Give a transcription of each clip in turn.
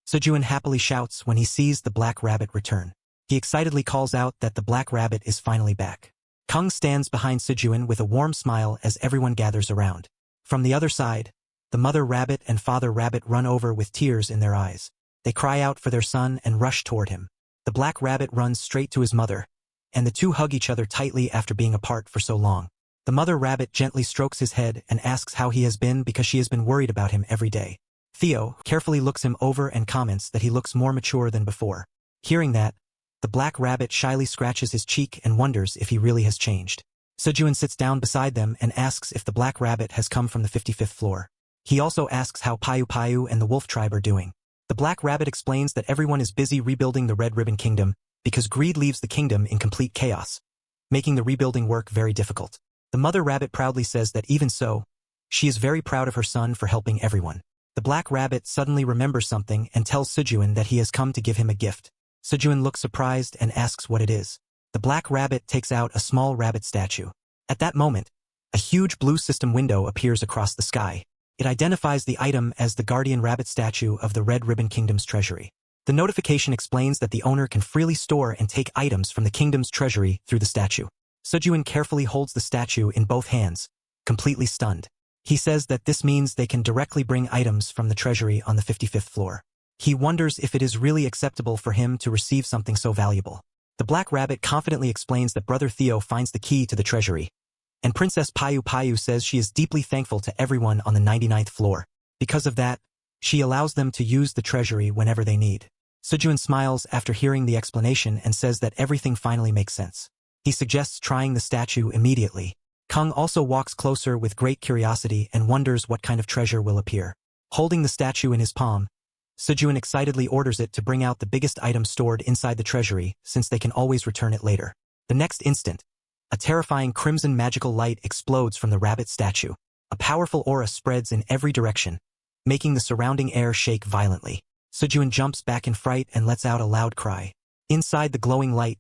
Sejun happily shouts when he sees the black rabbit return. He excitedly calls out that the black rabbit is finally back. Kung stands behind Sejun with a warm smile as everyone gathers around. From the other side, the mother rabbit and father rabbit run over with tears in their eyes. They cry out for their son and rush toward him. The black rabbit runs straight to his mother, and the two hug each other tightly after being apart for so long. The mother rabbit gently strokes his head and asks how he has been because she has been worried about him every day. Theo carefully looks him over and comments that he looks more mature than before. Hearing that, the black rabbit shyly scratches his cheek and wonders if he really has changed. Sejun sits down beside them and asks if the black rabbit has come from the 55th floor. He also asks how Payu Payu and the wolf tribe are doing. The black rabbit explains that everyone is busy rebuilding the Red Ribbon Kingdom because greed leaves the kingdom in complete chaos, making the rebuilding work very difficult. The mother rabbit proudly says that even so, she is very proud of her son for helping everyone. The black rabbit suddenly remembers something and tells Sejun that he has come to give him a gift. Sejun looks surprised and asks what it is. The black rabbit takes out a small rabbit statue. At that moment, a huge blue system window appears across the sky. It identifies the item as the guardian rabbit statue of the Red Ribbon Kingdom's treasury. The notification explains that the owner can freely store and take items from the kingdom's treasury through the statue. Sejun carefully holds the statue in both hands, completely stunned. He says that this means they can directly bring items from the treasury on the 55th floor. He wonders if it is really acceptable for him to receive something so valuable. The black rabbit confidently explains that Brother Theo finds the key to the treasury, and Princess Payu Payu says she is deeply thankful to everyone on the 99th floor. Because of that, she allows them to use the treasury whenever they need. Sejun smiles after hearing the explanation and says that everything finally makes sense. He suggests trying the statue immediately. Kung also walks closer with great curiosity and wonders what kind of treasure will appear. Holding the statue in his palm, Sejun excitedly orders it to bring out the biggest item stored inside the treasury since they can always return it later. The next instant, a terrifying crimson magical light explodes from the rabbit statue. A powerful aura spreads in every direction, making the surrounding air shake violently. Sejun jumps back in fright and lets out a loud cry. Inside the glowing light,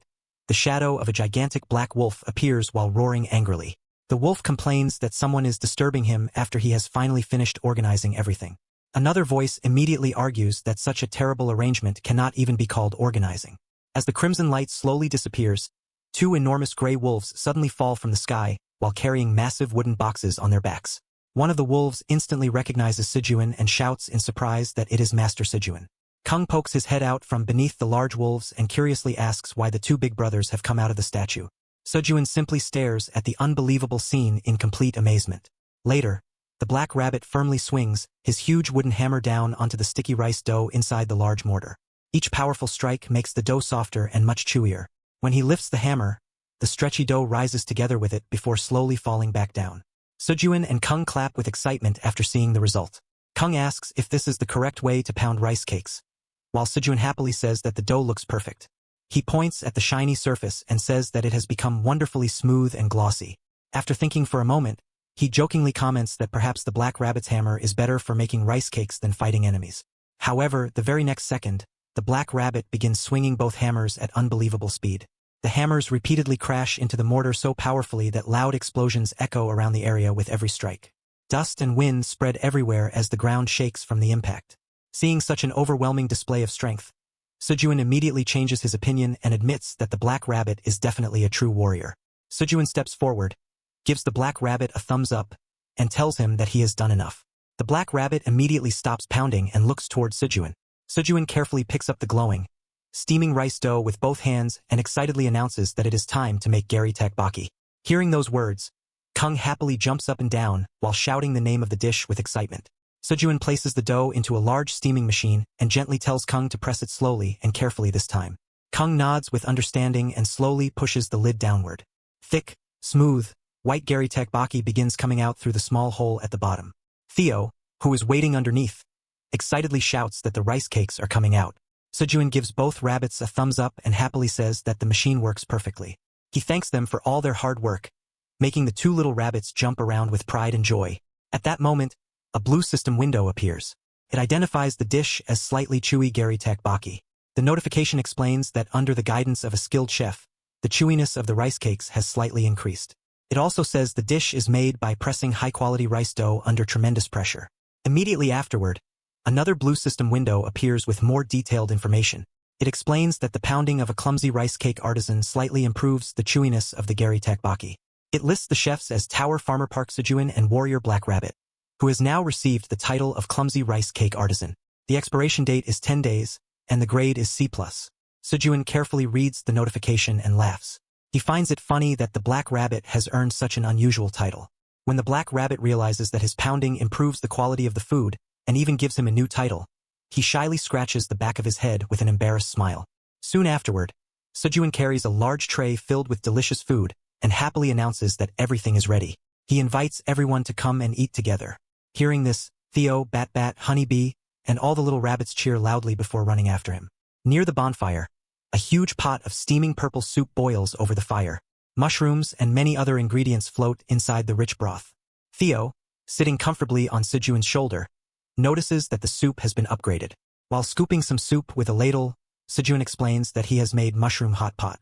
the shadow of a gigantic black wolf appears while roaring angrily. The wolf complains that someone is disturbing him after he has finally finished organizing everything. Another voice immediately argues that such a terrible arrangement cannot even be called organizing. As the crimson light slowly disappears, two enormous gray wolves suddenly fall from the sky while carrying massive wooden boxes on their backs. One of the wolves instantly recognizes Sejun and shouts in surprise that it is Master Sejun. Kung pokes his head out from beneath the large wolves and curiously asks why the two big brothers have come out of the statue. Sejun simply stares at the unbelievable scene in complete amazement. Later, the black rabbit firmly swings his huge wooden hammer down onto the sticky rice dough inside the large mortar. Each powerful strike makes the dough softer and much chewier. When he lifts the hammer, the stretchy dough rises together with it before slowly falling back down. Sejun and Kung clap with excitement after seeing the result. Kung asks if this is the correct way to pound rice cakes, while Sejun happily says that the dough looks perfect. He points at the shiny surface and says that it has become wonderfully smooth and glossy. After thinking for a moment, he jokingly comments that perhaps the black rabbit's hammer is better for making rice cakes than fighting enemies. However, the very next second, the black rabbit begins swinging both hammers at unbelievable speed. The hammers repeatedly crash into the mortar so powerfully that loud explosions echo around the area with every strike. Dust and wind spread everywhere as the ground shakes from the impact. Seeing such an overwhelming display of strength, Sejun immediately changes his opinion and admits that the black rabbit is definitely a true warrior. Sejun steps forward, gives the black rabbit a thumbs up, and tells him that he has done enough. The black rabbit immediately stops pounding and looks towards Sejun. Sejun carefully picks up the glowing, steaming rice dough with both hands and excitedly announces that it is time to make gari tteokbokki. Hearing those words, Kung happily jumps up and down while shouting the name of the dish with excitement. Sejun places the dough into a large steaming machine and gently tells Kung to press it slowly and carefully this time. Kung nods with understanding and slowly pushes the lid downward. Thick, smooth, white gari tteokbokki begins coming out through the small hole at the bottom. Theo, who is waiting underneath, excitedly shouts that the rice cakes are coming out. Sejun gives both rabbits a thumbs up and happily says that the machine works perfectly. He thanks them for all their hard work, making the two little rabbits jump around with pride and joy. At that moment, a blue system window appears. It identifies the dish as slightly chewy gari tteokbokki. The notification explains that under the guidance of a skilled chef, the chewiness of the rice cakes has slightly increased. It also says the dish is made by pressing high-quality rice dough under tremendous pressure. Immediately afterward, Another blue system window appears with more detailed information. It explains that the pounding of a clumsy rice cake artisan slightly improves the chewiness of the gari takbaki. It lists the chefs as Tower Farmer Park Sejuan and Warrior Black Rabbit, who has now received the title of Clumsy Rice Cake Artisan. The expiration date is 10 days, and the grade is C+. Sejuan carefully reads the notification and laughs. He finds it funny that the Black Rabbit has earned such an unusual title. When the Black Rabbit realizes that his pounding improves the quality of the food, and even gives him a new title, he shyly scratches the back of his head with an embarrassed smile. Soon afterward, Sejuan carries a large tray filled with delicious food, and happily announces that everything is ready. He invites everyone to come and eat together. Hearing this, Theo, Bat, Honeybee, and all the little rabbits cheer loudly before running after him. Near the bonfire, a huge pot of steaming purple soup boils over the fire. Mushrooms and many other ingredients float inside the rich broth. Theo, sitting comfortably on Sejuan's shoulder, notices that the soup has been upgraded. While scooping some soup with a ladle, Sejuan explains that he has made mushroom hot pot.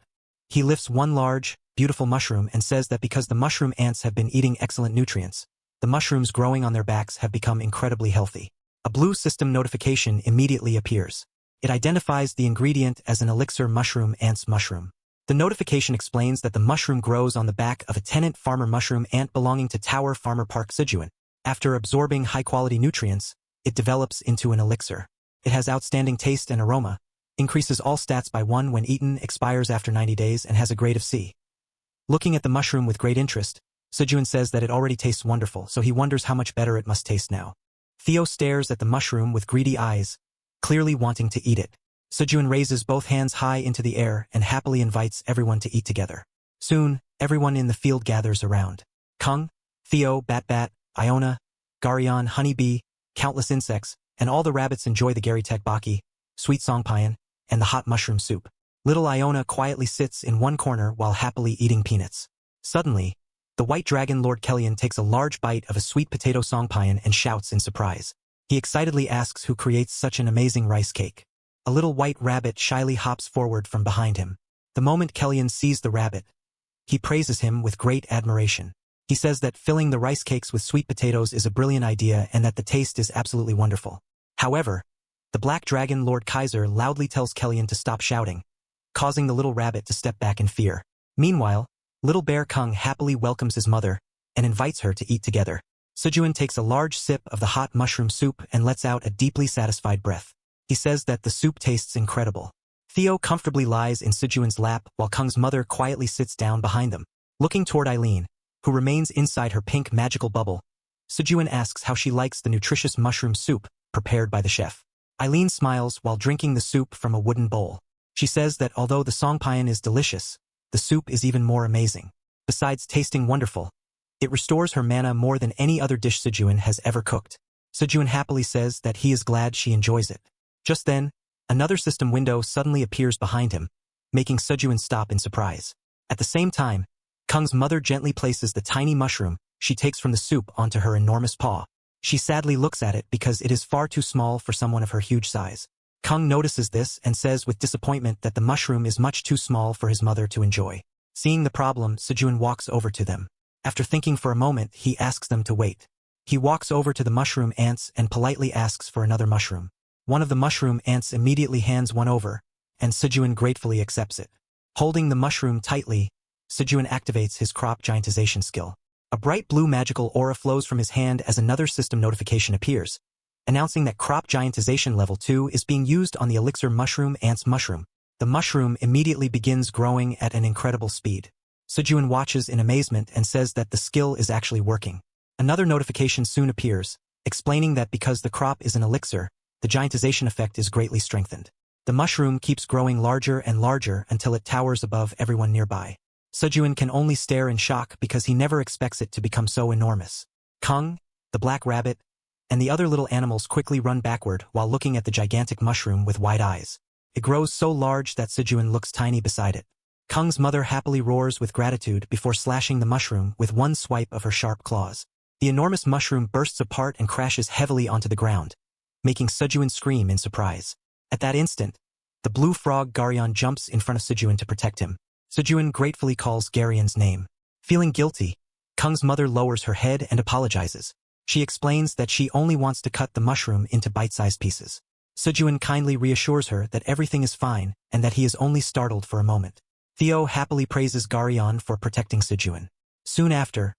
He lifts one large, beautiful mushroom and says that because the mushroom ants have been eating excellent nutrients, the mushrooms growing on their backs have become incredibly healthy. A blue system notification immediately appears. It identifies the ingredient as an elixir mushroom ants mushroom. The notification explains that the mushroom grows on the back of a tenant farmer mushroom ant belonging to Tower Farmer Park Sejuan. After absorbing high-quality nutrients, it develops into an elixir. It has outstanding taste and aroma, increases all stats by 1 when eaten, expires after 90 days, and has a grade of C. Looking at the mushroom with great interest, Sejuan says that it already tastes wonderful, so he wonders how much better it must taste now. Theo stares at the mushroom with greedy eyes, clearly wanting to eat it. Sejuan raises both hands high into the air and happily invites everyone to eat together. Soon, everyone in the field gathers around. Kung, Theo, Bat, Iona, Garion, Honeybee, countless insects, and all the rabbits enjoy the gari takbaki, sweet songpayan, and the hot mushroom soup. Little Iona quietly sits in one corner while happily eating peanuts. Suddenly, the white dragon Lord Kellyan takes a large bite of a sweet potato songpayan and shouts in surprise. He excitedly asks who creates such an amazing rice cake. A little white rabbit shyly hops forward from behind him. The moment Kellyan sees the rabbit, he praises him with great admiration. He says that filling the rice cakes with sweet potatoes is a brilliant idea and that the taste is absolutely wonderful. However, the black dragon Lord Kaiser loudly tells Kellyan to stop shouting, causing the little rabbit to step back in fear. Meanwhile, little bear Kung happily welcomes his mother and invites her to eat together. Sejuan takes a large sip of the hot mushroom soup and lets out a deeply satisfied breath. He says that the soup tastes incredible. Theo comfortably lies in Sejuan's lap while Kung's mother quietly sits down behind them. Looking toward Eileen, who remains inside her pink magical bubble, Sejuan asks how she likes the nutritious mushroom soup prepared by the chef. Eileen smiles while drinking the soup from a wooden bowl. She says that although the songpayan is delicious, the soup is even more amazing. Besides tasting wonderful, it restores her mana more than any other dish Sejuan has ever cooked. Sejuan happily says that he is glad she enjoys it. Just then, another system window suddenly appears behind him, making Sejuan stop in surprise. At the same time, Kung's mother gently places the tiny mushroom she takes from the soup onto her enormous paw. She sadly looks at it because it is far too small for someone of her huge size. Kung notices this and says with disappointment that the mushroom is much too small for his mother to enjoy. Seeing the problem, Sejuan walks over to them. After thinking for a moment, he asks them to wait. He walks over to the mushroom ants and politely asks for another mushroom. One of the mushroom ants immediately hands one over, and Sejuan gratefully accepts it. Holding the mushroom tightly, Sejuan activates his crop giantization skill. A bright blue magical aura flows from his hand as another system notification appears, announcing that crop giantization level 2 is being used on the elixir mushroom ant's mushroom. The mushroom immediately begins growing at an incredible speed. Sejuan watches in amazement and says that the skill is actually working. Another notification soon appears, explaining that because the crop is an elixir, the giantization effect is greatly strengthened. The mushroom keeps growing larger and larger until it towers above everyone nearby. Sejuan can only stare in shock because he never expects it to become so enormous. Kung, the black rabbit, and the other little animals quickly run backward while looking at the gigantic mushroom with wide eyes. It grows so large that Sejuan looks tiny beside it. Kung's mother happily roars with gratitude before slashing the mushroom with one swipe of her sharp claws. The enormous mushroom bursts apart and crashes heavily onto the ground, making Sejuan scream in surprise. At that instant, the blue frog Garion jumps in front of Sejuan to protect him. Sejuan gratefully calls Garion's name. Feeling guilty, Kung's mother lowers her head and apologizes. She explains that she only wants to cut the mushroom into bite-sized pieces. Sejun kindly reassures her that everything is fine and that he is only startled for a moment. Theo happily praises Garyon for protecting Sejun. Soon after,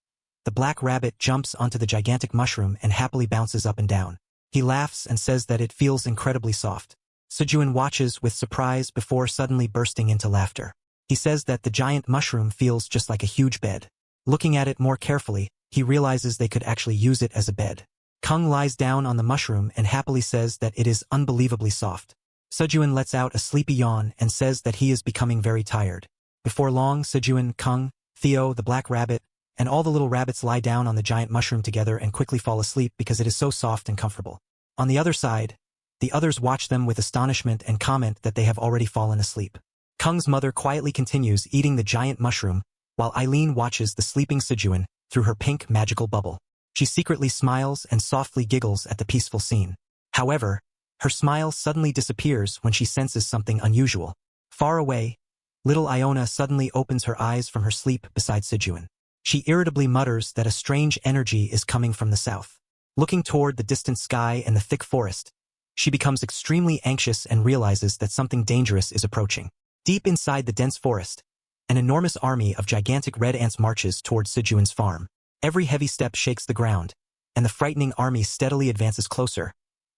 the black rabbit jumps onto the gigantic mushroom and happily bounces up and down. He laughs and says that it feels incredibly soft. Sejun watches with surprise before suddenly bursting into laughter. He says that the giant mushroom feels just like a huge bed. Looking at it more carefully, he realizes they could actually use it as a bed. Kung lies down on the mushroom and happily says that it is unbelievably soft. Sejun lets out a sleepy yawn and says that he is becoming very tired. Before long, Sejun, Kung, Theo, the black rabbit, and all the little rabbits lie down on the giant mushroom together and quickly fall asleep because it is so soft and comfortable. On the other side, the others watch them with astonishment and comment that they have already fallen asleep. Kung's mother quietly continues eating the giant mushroom, while Eileen watches the sleeping Sejun through her pink magical bubble. She secretly smiles and softly giggles at the peaceful scene. However, her smile suddenly disappears when she senses something unusual. Far away, little Iona suddenly opens her eyes from her sleep beside Sejun. She irritably mutters that a strange energy is coming from the south. Looking toward the distant sky and the thick forest, she becomes extremely anxious and realizes that something dangerous is approaching. Deep inside the dense forest, an enormous army of gigantic red ants marches toward Sejun's farm. Every heavy step shakes the ground, and the frightening army steadily advances closer,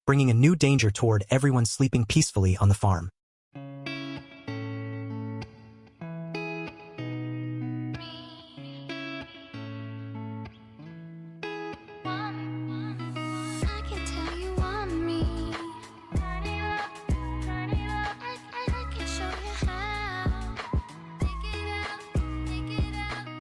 bringing a new danger toward everyone sleeping peacefully on the farm.